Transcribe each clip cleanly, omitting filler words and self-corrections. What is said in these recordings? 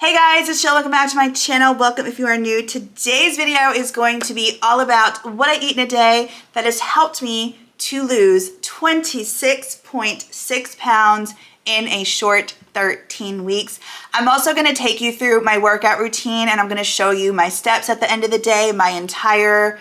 Hey guys, it's Jill. Welcome back to my channel. Welcome if you are new. Today's video is going to be all about what I eat in a day that has helped me to lose 26.6 pounds in a short 13 weeks. I'm also going to take you through my workout routine and I'm going to show you my steps at the end of the day, my entire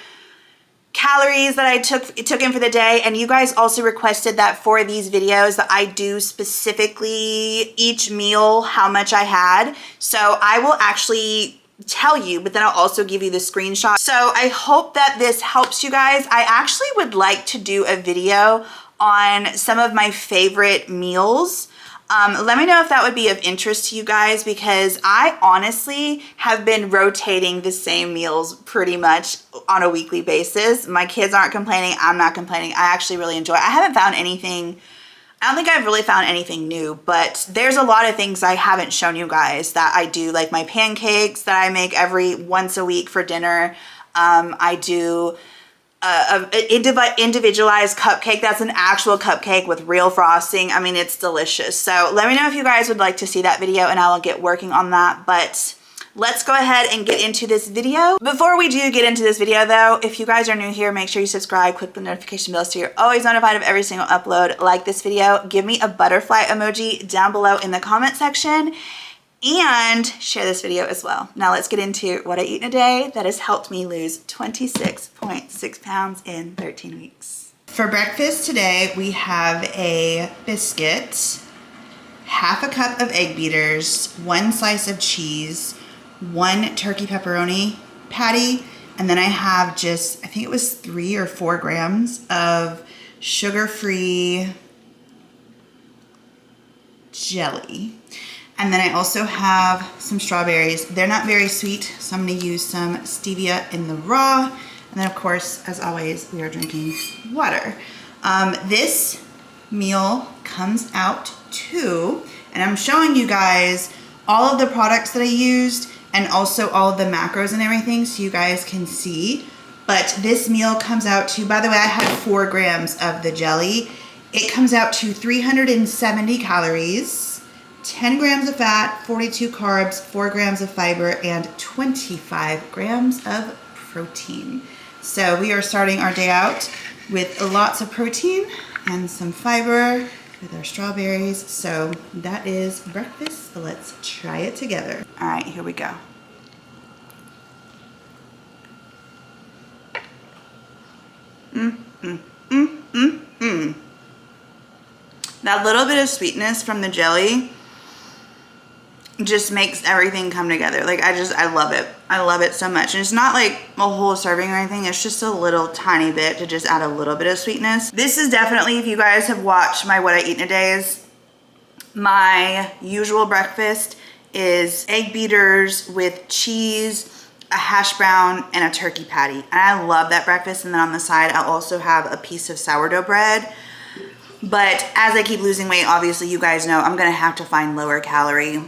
calories that I took in for the day. And you guys also requested that for these videos that I do specifically each meal how much I had. So I will actually tell you, but then I'll also give you the screenshot. So I hope that this helps you guys. I actually would like to do a video on some of my favorite meals. Let me know if that would be of interest to you guys, because I honestly have been rotating the same meals pretty much on a weekly basis. My kids aren't complaining. I'm not complaining. I actually really enjoy it. I haven't found anything, I don't think I've really found anything new, but there's a lot of things I haven't shown you guys that I do, like my pancakes that I make once a week for dinner. I do an individualized cupcake. That's an actual cupcake with real frosting. I mean, it's delicious. So let me know if you guys would like to see that video and I will get working on that. But let's go ahead and get into this video. Before we do get into this video though, if you guys are new here, make sure you subscribe, click the notification bell so you're always notified of every single upload. Like this video, give me a butterfly emoji down below in the comment section, and share this video as well. Now let's get into what I eat in a day that has helped me lose 26.6 pounds in 13 weeks. For breakfast today, we have a biscuit, half a cup of egg beaters, 1 slice of cheese, 1 turkey pepperoni patty, and then I have just, I think it was 3 or 4 grams of sugar-free jelly. And then I also have some strawberries. They're not very sweet, so I'm gonna use some stevia in the raw. And then of course, as always, we are drinking water. This meal comes out to, and I'm showing you guys all of the products that I used and also all of the macros and everything so you guys can see. But this meal comes out to, by the way, I had 4 grams of the jelly. It comes out to 370 calories. 10 grams of fat, 42 carbs, 4 grams of fiber, and 25 grams of protein. So we are starting our day out with lots of protein and some fiber with our strawberries. So that is breakfast. Let's try it together. All right, here we go. That little bit of sweetness from the jelly just makes everything come together. Like I love it. I love it so much. And it's not like a whole serving or anything. It's just a little tiny bit to just add a little bit of sweetness. This is definitely, if you guys have watched my What I Eat in a Days, my usual breakfast is egg beaters with cheese, a hash brown, and a turkey patty. And I love that breakfast. And then on the side, I'll also have a piece of sourdough bread. But as I keep losing weight, obviously you guys know I'm gonna have to find lower calorie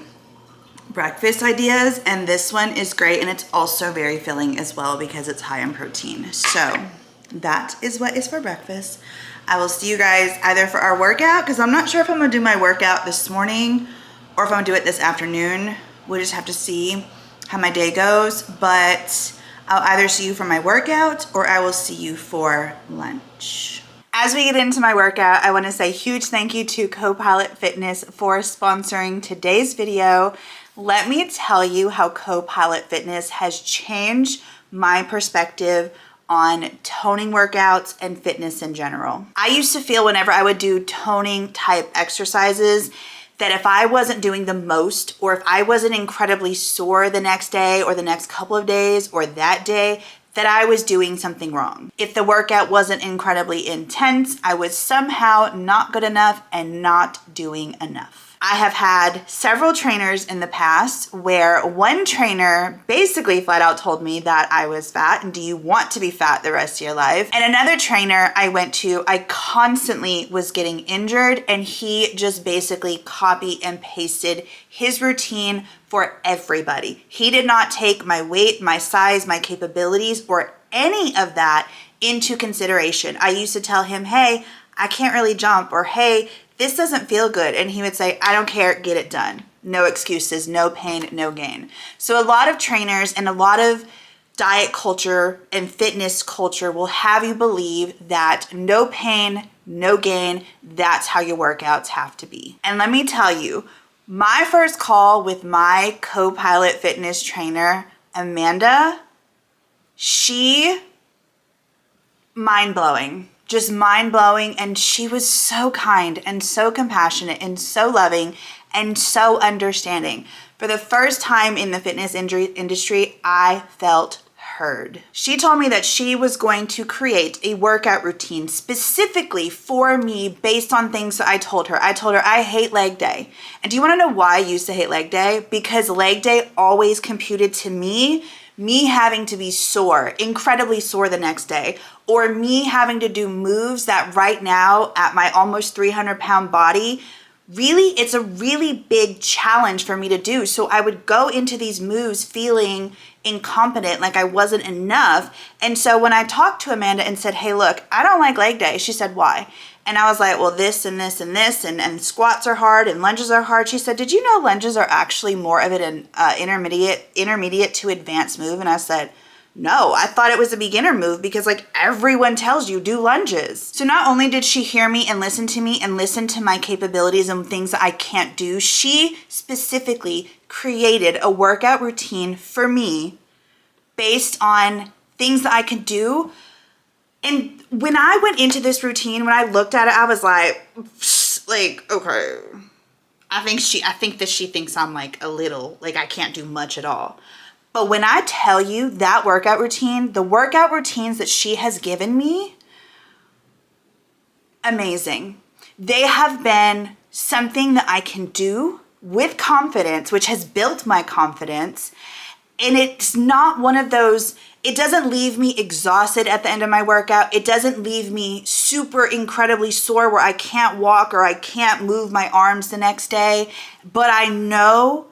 breakfast ideas, and this one is great, and it's also very filling as well because it's high in protein. So that is what is for breakfast. I will see you guys either for our workout, because I'm not sure if I'm gonna do my workout this morning or if I'm gonna do it this afternoon. We'll just have to see how my day goes, but I'll either see you for my workout or I will see you for lunch. As we get into my workout, I want to say a huge thank you to Copilot Fitness for sponsoring today's video. Let me tell you how Copilot Fitness has changed my perspective on toning workouts and fitness in general. I used to feel whenever I would do toning type exercises that if I wasn't doing the most, or if I wasn't incredibly sore the next day or the next couple of days or that day, that I was doing something wrong. If the workout wasn't incredibly intense, I was somehow not good enough and not doing enough. I have had several trainers in the past where one trainer basically flat out told me that I was fat and do you want to be fat the rest of your life? And another trainer I went to, I constantly was getting injured and he just basically copy and pasted his routine for everybody. He did not take my weight, my size, my capabilities, or any of that into consideration. I used to tell him, hey, I can't really jump, or hey, this doesn't feel good. And he would say, I don't care, get it done. no excuses, no pain, no gain. So a lot of trainers and a lot of diet culture and fitness culture will have you believe that no pain, no gain, that's how your workouts have to be. And let me tell you, my first call with my co-pilot fitness trainer, Amanda, she, mind-blowing, just mind-blowing. And she was so kind and so compassionate and so loving and so understanding. For the first time in the fitness industry, I felt heard. She told me that she was going to create a workout routine specifically for me based on things that I told her. I told her I hate leg day. And do you want to know why I used to hate leg day? Because leg day always computed to me having to be sore, incredibly sore the next day, or me having to do moves that right now at my almost 300-pound body, really, it's a really big challenge for me to do. So I would go into these moves feeling incompetent, like I wasn't enough. And so when I talked to Amanda and said, hey, look, I don't like leg day, she said, why? And I was like, well, this and this and this, and squats are hard and lunges are hard. She said, did you know lunges are actually more of an intermediate to advanced move? And I said, no, I thought it was a beginner move because like everyone tells you do lunges. So not only did she hear me and listen to my capabilities and things that I can't do, she specifically created a workout routine for me based on things that I could do. And when I went into this routine, when I looked at it, I was like, okay, I think that she thinks I'm like a little, like I can't do much at all. But when I tell you that workout routine, the workout routines that she has given me, amazing. They have been something that I can do with confidence, which has built my confidence. And it's not one of those, it doesn't leave me exhausted at the end of my workout. It doesn't leave me super incredibly sore where I can't walk or I can't move my arms the next day. But I know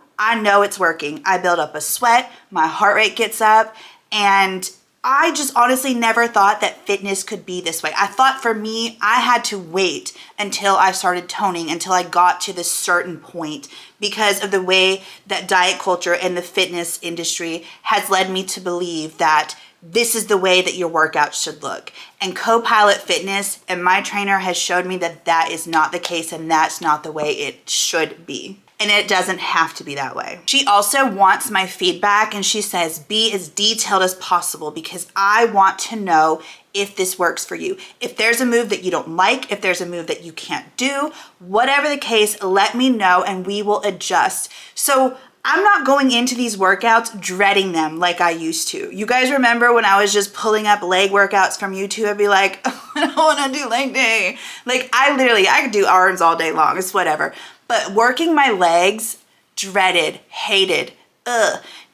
it's working. I build up a sweat, my heart rate gets up, and I just honestly never thought that fitness could be this way. I thought for me, I had to wait until I started toning, until I got to this certain point because of the way that diet culture and the fitness industry has led me to believe that this is the way that your workout should look. And Co-Pilot Fitness and my trainer has showed me that that is not the case and that's not the way it should be. And it doesn't have to be that way. She also wants my feedback and she says, be as detailed as possible because I want to know if this works for you. If there's a move that you don't like, if there's a move that you can't do, whatever the case, let me know and we will adjust. So I'm not going into these workouts dreading them like I used to. You guys remember when I was just pulling up leg workouts from YouTube? I'd be like, oh, I don't want to do leg day. Like I could do arms all day long. It's whatever. But working my legs, dreaded, hated,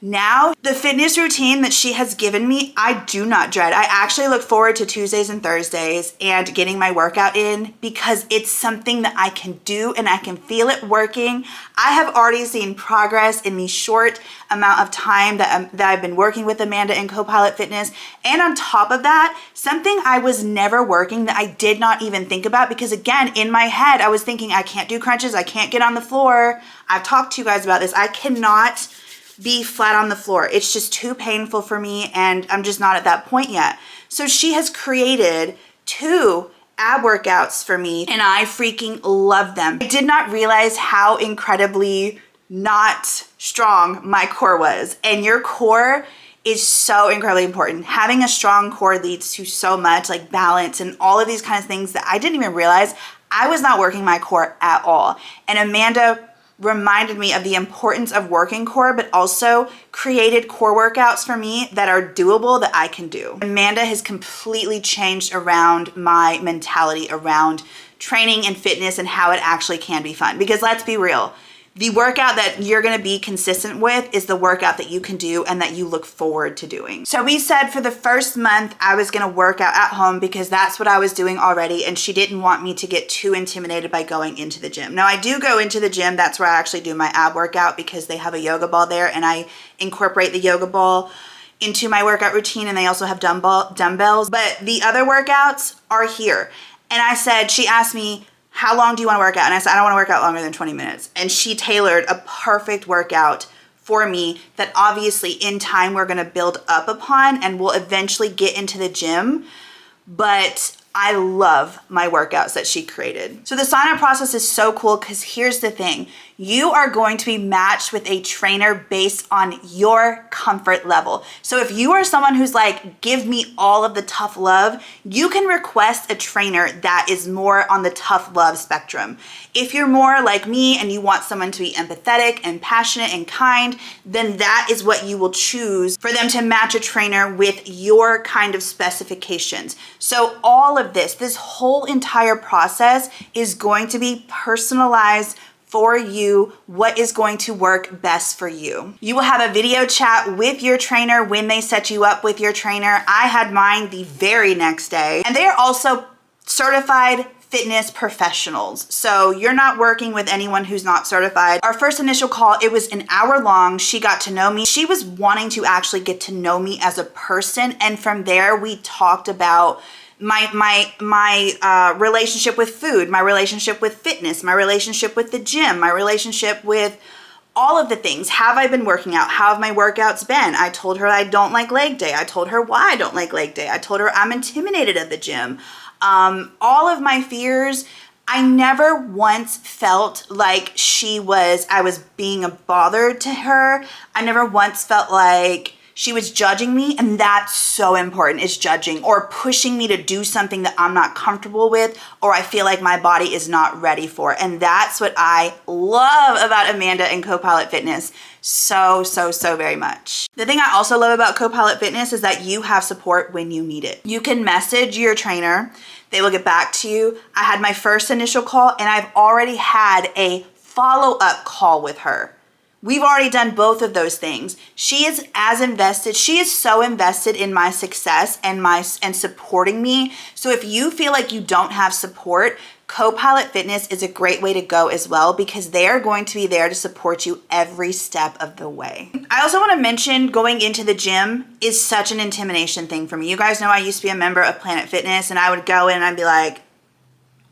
Now, the fitness routine that she has given me, I do not dread. I actually look forward to Tuesdays and Thursdays and getting my workout in because it's something that I can do and I can feel it working. I have already seen progress in the short amount of time that I've been working with Amanda and Co-Pilot Fitness. And on top of that, something I was never working that I did not even think about because again, in my head, I was thinking I can't do crunches, I can't get on the floor. I've talked to you guys about this. I cannot be flat on the floor. It's just too painful for me and I'm just not at that point yet. So she has created 2 ab workouts for me and I freaking love them. I did not realize how incredibly not strong my core was, and your core is so incredibly important. Having a strong core leads to so much like balance and all of these kinds of things that I didn't even realize. I was not working my core at all. And Amanda reminded me of the importance of working core, but also created core workouts for me that are doable that I can do. Amanda has completely changed around my mentality around training and fitness and how it actually can be fun. Because let's be real, the workout that you're gonna be consistent with is the workout that you can do and that you look forward to doing. So we said for the first month, I was gonna work out at home because that's what I was doing already, and she didn't want me to get too intimidated by going into the gym. Now I do go into the gym, that's where I actually do my ab workout because they have a yoga ball there and I incorporate the yoga ball into my workout routine, and they also have dumbbells, but the other workouts are here. And I said, she asked me, how long do you want to work out? And I said, I don't want to work out longer than 20 minutes. And she tailored a perfect workout for me that obviously in time we're going to build up upon and we'll eventually get into the gym. But I love my workouts that she created. So the sign-up process is so cool because here's the thing. You are going to be matched with a trainer based on your comfort level. So if you are someone who's like, give me all of the tough love, you can request a trainer that is more on the tough love spectrum. If you're more like me and you want someone to be empathetic and passionate and kind, then that is what you will choose for them to match a trainer with your kind of specifications. So all of this whole entire process is going to be personalized for you, what is going to work best for you. You will have a video chat with your trainer when they set you up with your trainer. I had mine the very next day, and they are also certified fitness professionals. So you're not working with anyone who's not certified. Our first initial call, it was an hour long. She got to know me. She was wanting to actually get to know me as a person. And from there, we talked about my relationship with food, my relationship with fitness, my relationship with the gym, my relationship with all of the things. Have I been working out? How have my workouts been? I told her I don't like leg day. I told her why I don't like leg day. I told her I'm intimidated at the gym. All of my fears. I never once felt like I was being a bother to her. I never once felt like she was judging me, and that's so important, is judging or pushing me to do something that I'm not comfortable with or I feel like my body is not ready for. And that's what I love about Amanda and Copilot Fitness so very much. The thing I also love about Copilot Fitness is that you have support when you need it. You can message your trainer, they will get back to you. I had my first initial call and I've already had a follow-up call with her. We've already done both of those things. She is as invested. She is so invested in my success and supporting me. So if you feel like you don't have support, Copilot Fitness is a great way to go as well because they are going to be there to support you every step of the way. I also want to mention going into the gym is such an intimidation thing for me. You guys know I used to be a member of Planet Fitness and I would go in and I'd be like,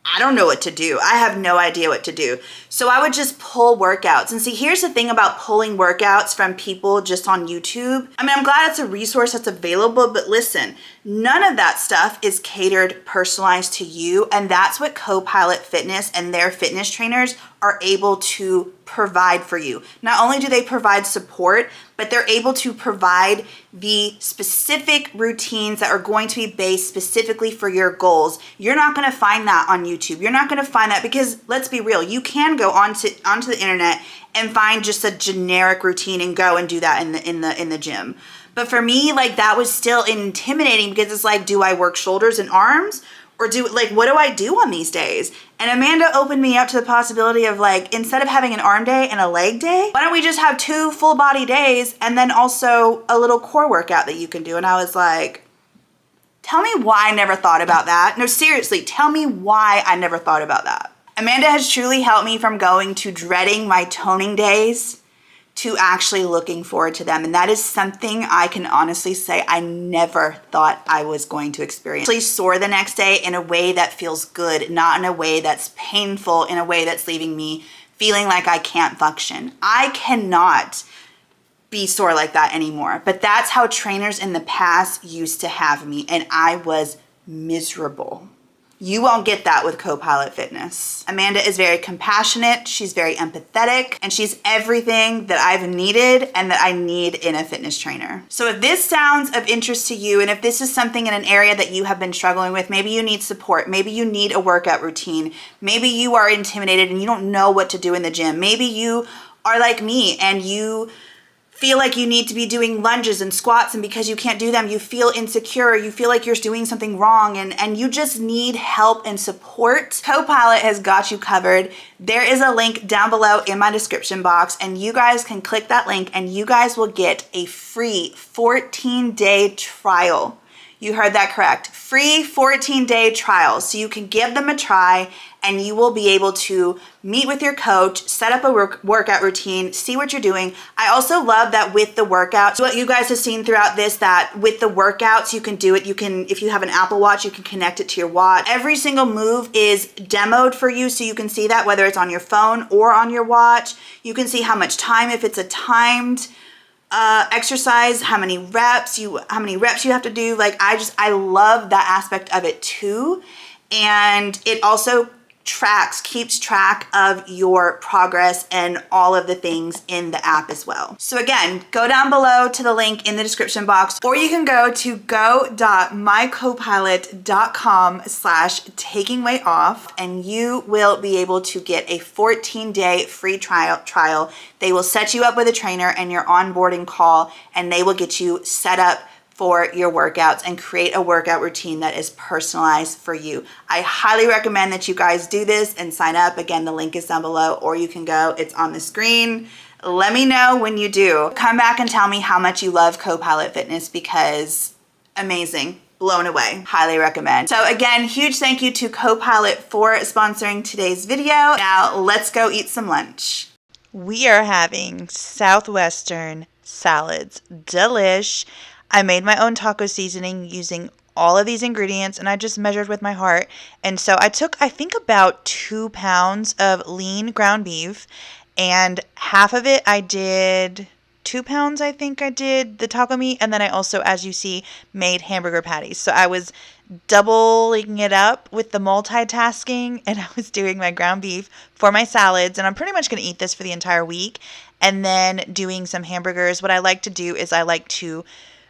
I don't know what to do. I have no idea what to do. So I would just pull workouts. And see, here's the thing about pulling workouts from people just on YouTube. I mean, I'm glad it's a resource that's available, but listen, none of that stuff is catered, personalized to you. And that's what Copilot Fitness and their fitness trainers are able to provide for you. Not only do they provide support, but they're able to provide the specific routines that are going to be based specifically for your goals. You're not going to find that on YouTube. You're not going to find that because let's be real, you can go onto the internet and find just a generic routine and go and do that in the gym. But for me, like that was still intimidating because it's like, do I work shoulders and arms? Or what do I do on these days? And Amanda opened me up to the possibility of like, instead of having an arm day and a leg day, why don't we just have 2 full body days and then also a little core workout that you can do? And I was like, tell me why I never thought about that. No, seriously, tell me why I never thought about that. Amanda has truly helped me from going to dreading my toning days to actually looking forward to them. And that is something I can honestly say I never thought I was going to experience. Actually sore the next day in a way that feels good, not in a way that's painful, in a way that's leaving me feeling like I can't function. I cannot be sore like that anymore. But that's how trainers in the past used to have me, and I was miserable. You won't get that with Copilot Fitness. Amanda is very compassionate, she's very empathetic, and she's everything that I've needed and that I need in a fitness trainer. So if this sounds of interest to you, and if this is something in an area that you have been struggling with, maybe you need support, maybe you need a workout routine, maybe you are intimidated and you don't know what to do in the gym, maybe you are like me and you feel like you need to be doing lunges and squats, and because you can't do them, you feel insecure, you feel like you're doing something wrong, and you just need help and support, Copilot has got you covered. There is a link down below in my description box, and you guys can click that link and you guys will get a free 14-day trial. You heard that correct. Free 14-day trial. So you can give them a try and you will be able to meet with your coach, set up a workout routine, see what you're doing. I also love that with the workouts, what you guys have seen throughout this, that with the workouts, you can do it. You can, if you have an Apple Watch, you can connect it to your watch. Every single move is demoed for you so you can see that whether it's on your phone or on your watch. You can see how much time, if it's a timed exercise, how many reps you have to do. Like I love that aspect of it too. And it also keeps track of your progress and all of the things in the app as well. So again, go down below to the link in the description box, or you can go to go.mycopilot.com/takingweightOff and you will be able to get a 14-day free trial. They will set you up with a trainer and your onboarding call, and they will get you set up for your workouts and create a workout routine that is personalized for you. I highly recommend that you guys do this and sign up. Again, the link is down below, or you can go, it's on the screen. Let me know when you do. Come back and tell me how much you love Copilot Fitness, because amazing, blown away, highly recommend. So again, huge thank you to Copilot for sponsoring today's video. Now let's go eat some lunch. We are having Southwestern salads, delish. I made my own taco seasoning using all of these ingredients, and I just measured with my heart. And so I took, I think, about 2 pounds of lean ground beef, and half of it I did, 2 pounds I think I did the taco meat, and then I also, as you see, made hamburger patties. So I was doubling it up with the multitasking, and I was doing my ground beef for my salads, and I'm pretty much going to eat this for the entire week, and then doing some hamburgers. What I like to do is I like to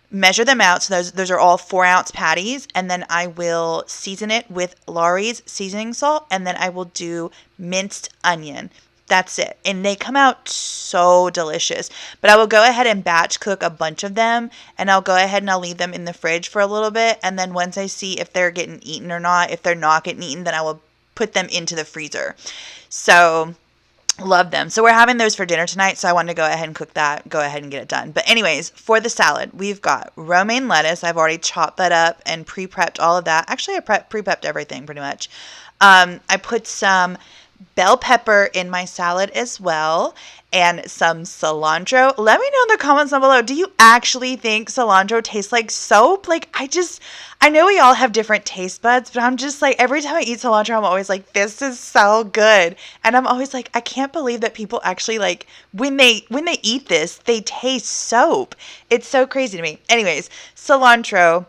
measure them out. So those are all 4-ounce patties. And then I will season it with Laurie's seasoning salt. And then I will do minced onion. That's it. And they come out so delicious. But I will go ahead and batch cook a bunch of them. And I'll go ahead and I'll leave them in the fridge for a little bit. And then once I see if they're getting eaten or not, if they're not getting eaten, then I will put them into the freezer. So love them. So we're having those for dinner tonight, so I wanted to go ahead and cook that, go ahead and get it done. But anyways, for the salad, we've got romaine lettuce. I've already chopped that up and pre-prepped all of that. Actually, I pre-prepped everything pretty much. I put some bell pepper in my salad as well, and some cilantro. Let me know in the comments down below, do you actually think cilantro tastes like soap? Like, I know we all have different taste buds, but I'm just like, every time I eat cilantro, I'm always like, this is so good. And I'm always like, I can't believe that people actually, like, when they eat this, they taste soap. It's so crazy to me. Anyways, cilantro,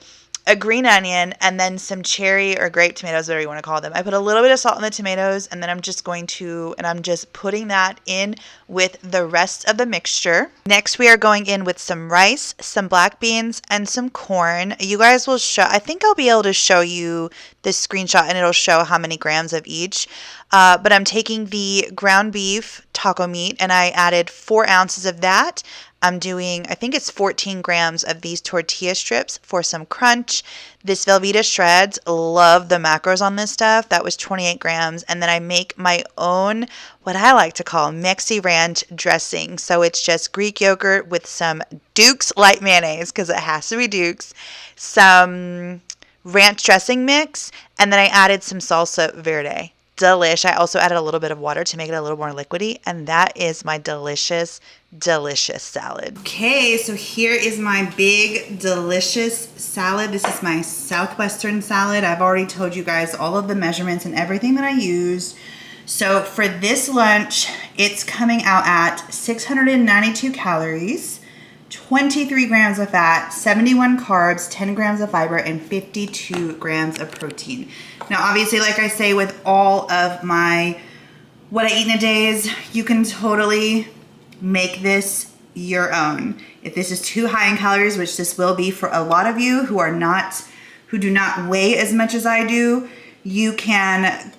a green onion, and then some cherry or grape tomatoes, whatever you want to call them. I put a little bit of salt in the tomatoes, and then I'm just putting that in with the rest of the mixture. Next, we are going in with some rice, some black beans, and some corn. You guys will I think I'll be able to show you this screenshot, and it'll show how many grams of each. But I'm taking the ground beef taco meat, and I added 4 ounces of that. I'm doing, I think it's 14 grams of these tortilla strips for some crunch. This Velveeta shreds, love the macros on this stuff. That was 28 grams. And then I make my own, what I like to call Mexi Ranch dressing. So it's just Greek yogurt with some Duke's light mayonnaise, because it has to be Duke's, some ranch dressing mix, and then I added some salsa verde. Delish. I also added a little bit of water to make it a little more liquidy, and that is my delicious salad. Okay, so here is my big delicious salad. This is my Southwestern salad. I've already told you guys all of the measurements and everything that I used. So for this lunch, it's coming out at 692 calories, 23 grams of fat, 71 carbs, 10 grams of fiber, and 52 grams of protein. Now, obviously, like I say, with all of my what I eat in a days, you can totally make this your own. If this is too high in calories, which this will be for a lot of you who do not weigh as much as I do, you can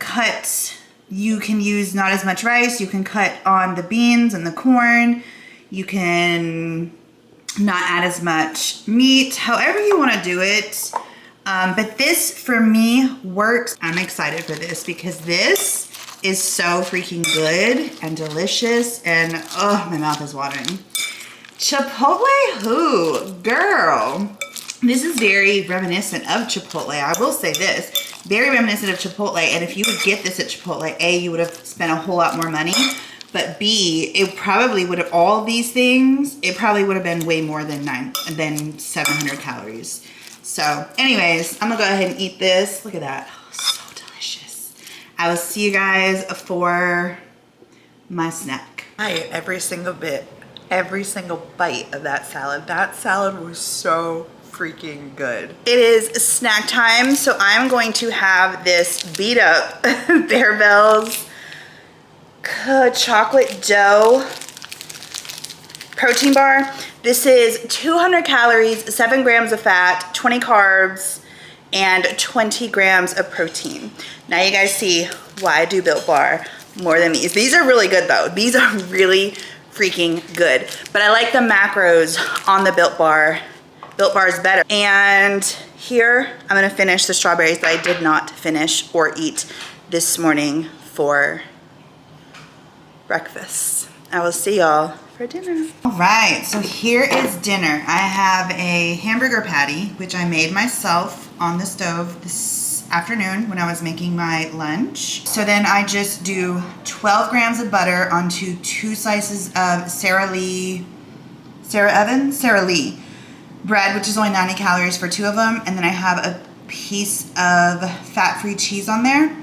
use not as much rice, you can cut on the beans and the corn, you can not add as much meat, however you want to do it. But this for me works. I'm excited for this because this is so freaking good and delicious, and oh, my mouth is watering. Chipotle who? Girl. This is very reminiscent of Chipotle. I will say this, very reminiscent of Chipotle. And if you would get this at Chipotle, A, you would have spent a whole lot more money. But B, it probably would have, all these things, it probably would have been way more than 700 calories. So anyways, I'm gonna go ahead and eat this. Look at that, oh, so delicious. I will see you guys for my snack. I ate every single bit, every single bite of that salad. That salad was so freaking good. It is snack time, so I'm going to have this beat up Bear's chocolate dough protein bar. This is 200 calories, 7 grams of fat, 20 carbs, and 20 grams of protein. Now you guys see why I do Built Bar more than these. These are really good though. These are really freaking good. But I like the macros on the Built Bar. Built Bar is better. And here, I'm gonna finish the strawberries that I did not finish or eat this morning for breakfast. I will see y'all for dinner. All right, so here is dinner. I have a hamburger patty, which I made myself on the stove this afternoon when I was making my lunch. So then I just do 12 grams of butter onto 2 slices of Sara Lee bread, which is only 90 calories for 2 of them. And then I have a piece of fat-free cheese on there.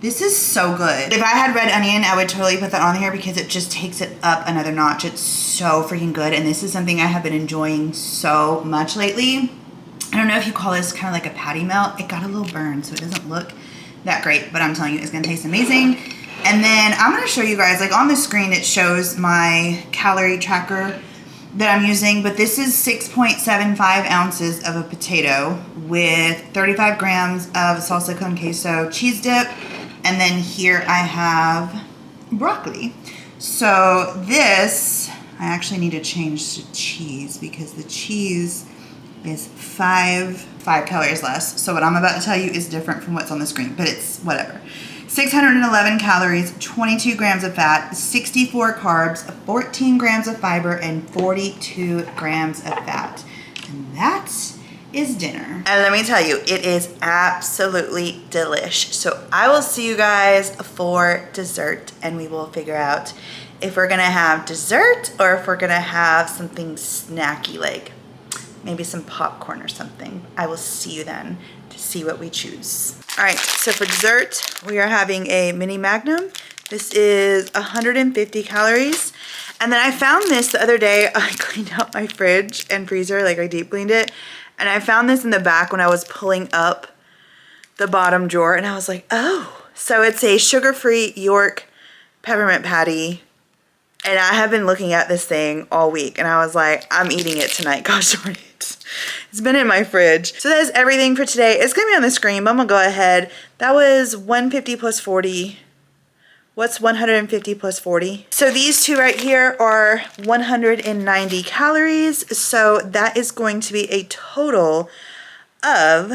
This is so good. If I had red onion, I would totally put that on here because it just takes it up another notch. It's so freaking good. And this is something I have been enjoying so much lately. I don't know if you call this kind of like a patty melt. It got a little burn, so it doesn't look that great, but I'm telling you, it's gonna taste amazing. And then I'm gonna show you guys, like on the screen, it shows my calorie tracker that I'm using, but this is 6.75 ounces of a potato with 35 grams of salsa con queso cheese dip. And then here I have broccoli. So this, I actually need to change to cheese because the cheese is 5 calories less. So what I'm about to tell you is different from what's on the screen, but it's whatever. 611 calories, 22 grams of fat, 64 carbs, 14 grams of fiber, and 42 grams of fat. And that is dinner. And let me tell you, it is absolutely delish. So I will see you guys for dessert, and we will figure out if we're gonna have dessert or if we're gonna have something snacky, like maybe some popcorn or something. I will see you then to see what we choose. All right, so for dessert, we are having a mini magnum. This is 150 calories. And then I found this the other day. I cleaned out my fridge and freezer, like I deep cleaned it. And I found this in the back when I was pulling up the bottom drawer, and I was like, oh. So it's a sugar-free York peppermint patty. And I have been looking at this thing all week, and I was like, I'm eating it tonight, gosh darn it. It's been in my fridge. So that is everything for today. It's gonna be on the screen, but I'm gonna go ahead. That was 150 plus 40. What's 150 plus 40? So these two right here are 190 calories. So that is going to be a total of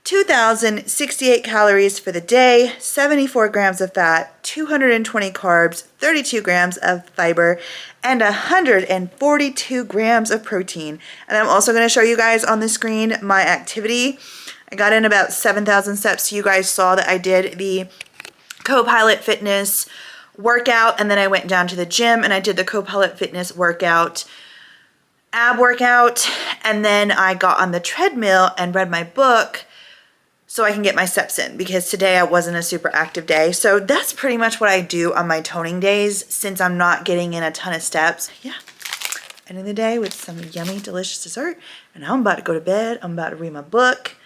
2,068 calories for the day, 74 grams of fat, 220 carbs, 32 grams of fiber, and 142 grams of protein. And I'm also gonna show you guys on the screen my activity. I got in about 7,000 steps. You guys saw that I did the Copilot Fitness workout, and then I went down to the gym and I did the Copilot Fitness workout, ab workout, and then I got on the treadmill and read my book so I can get my steps in, because today I wasn't a super active day. So that's pretty much what I do on my toning days since I'm not getting in a ton of steps. Yeah, ending the day with some yummy, delicious dessert, and now I'm about to go to bed. I'm about to read my book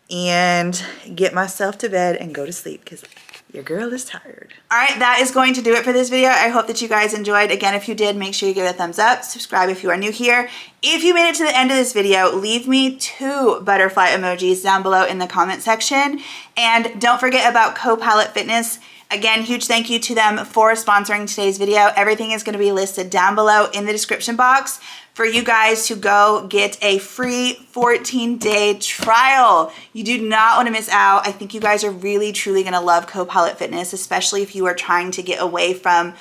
and get myself to bed and go to sleep because your girl is tired. All right, that is going to do it for this video. I hope that you guys enjoyed. Again, if you did, make sure you give it a thumbs up. Subscribe if you are new here. If you made it to the end of this video, leave me 2 butterfly emojis down below in the comment section. And don't forget about Copilot Fitness. Again, huge thank you to them for sponsoring today's video. Everything is going to be listed down below in the description box for you guys to go get a free 14-day trial. You do not want to miss out. I think you guys are really, truly going to love Copilot Fitness, especially if you are trying to get away from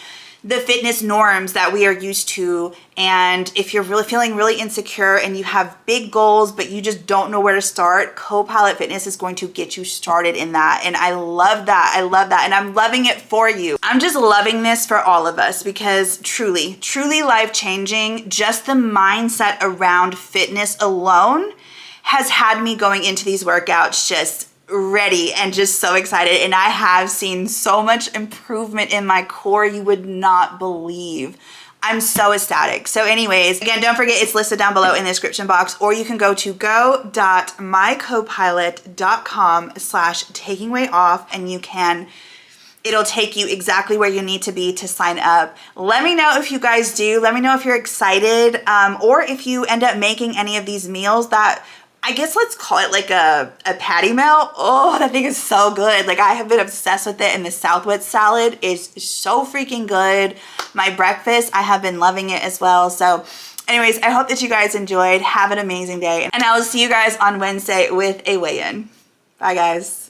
the fitness norms that we are used to. And if you're really feeling really insecure and you have big goals, but you just don't know where to start, Copilot Fitness is going to get you started in that. And I love that. I love that. And I'm loving it for you. I'm just loving this for all of us because truly, truly life-changing. Just the mindset around fitness alone has had me going into these workouts just ready and just so excited. And I have seen so much improvement in my core you would not believe. I'm so ecstatic. So anyways, again, don't forget it's listed down below in the description box, or you can go to go.mycopilot.com/takingweightOff and it'll take you exactly where you need to be to sign up. Let me know if you guys do. Let me know if you're excited, or if you end up making any of these meals that, I guess let's call it like a patty melt. Oh, that thing is so good. Like, I have been obsessed with it, and the Southwest salad is so freaking good. My breakfast, I have been loving it as well. So anyways, I hope that you guys enjoyed. Have an amazing day, and I will see you guys on Wednesday with a weigh-in. Bye guys.